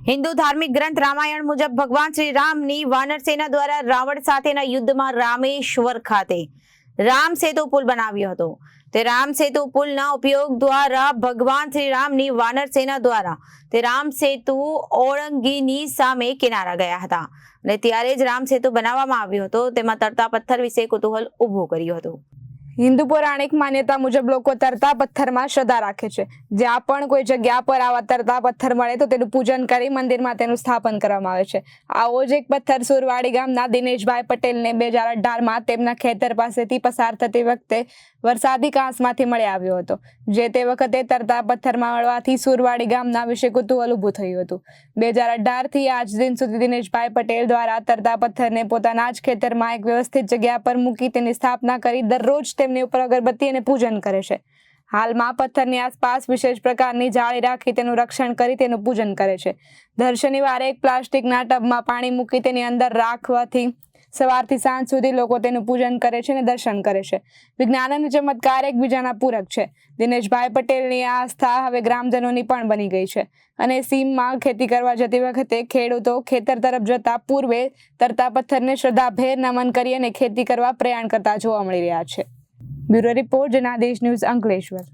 હિન્દુ ધાર્મિક ગ્રંથ રામાયણ મુજબ ભગવાન શ્રી રામની વાનર સેના દ્વારા રાવણ સાથેના યુદ્ધમાં રામેશ્વર ખાતે રામ સેતુ પુલ બનાવ્યો હતો। તે રામ સેતુ પુલના ઉપયોગ દ્વારા ભગવાન શ્રી રામની વાનર સેના દ્વારા તે રામ સેતુ ઓળંગીની સામે કિનારા ગયા હતા અને ત્યારે જ રામ સેતુ બનાવવામાં આવ્યો હતો। તેમાં તરતા પથ્થર વિશે કુતૂહલ ઊભું કર્યું હતું। હિન્દુ પૌરાણિક માન્યતા મુજબ લોકો તરતા પથ્થરમાં શ્રદ્ધા રાખે છે। જ્યાં પણ કોઈ જગ્યા પર આવા તરતા પથ્થર મળે તો તેનું પૂજન કરી મંદિરમાં તેનું સ્થાપન કરવામાં આવે છે। આવો જ એક પથ્થર સુરવાડી ગામના દિનેશભાઈ પટેલને 2018માં તેમના ખેતર પાસેથી પસાર થતી વખતે વરસાદી કાંસમાંથી મળી આવ્યો હતો। જે તે વખતે તરતા પથ્થરમાં મળવાથી સુરવાડી ગામના વિશે કુતૂહલ ઊભું થયું હતું। 2018થી આજ દિન સુધી દિનેશભાઈ પટેલ દ્વારા તરતા પથ્થરને પોતાના જ ખેતરમાં એક વ્યવસ્થિત જગ્યા પર મૂકી તેની સ્થાપના કરી દરરોજ તેમની ઉપર અગરબત્તી અને પૂજન કરે છે। હાલમાં પથ્થરની આસપાસ વિશેષ પ્રકારની જાળી રાખી તેનું રક્ષણ કરી તેનું પૂજન કરે છે। દર શનિવારે એક પ્લાસ્ટિકના ટબમાં પાણી મૂકી તેની અંદર રાખવાથી સવારથી સાંજ સુધી લોકો તેનું પૂજન કરે છે અને દર્શન કરે છે। વિજ્ઞાન અને ચમત્કાર એકબીજાના પૂરક છે। દિનેશભાઈ પટેલની આસ્થા હવે ગ્રામજનોની પણ બની ગઈ છે અને સીમમાં ખેતી કરવા જતી વખતે ખેડૂતો ખેતર તરફ જતા પૂર્વે તરતા પથ્થરને શ્રદ્ધાભેર નમન કરી અને ખેતી કરવા પ્રયાણ કરતા જોવા મળી રહ્યા છે। Bureau report Janadesh news Ankleshwar.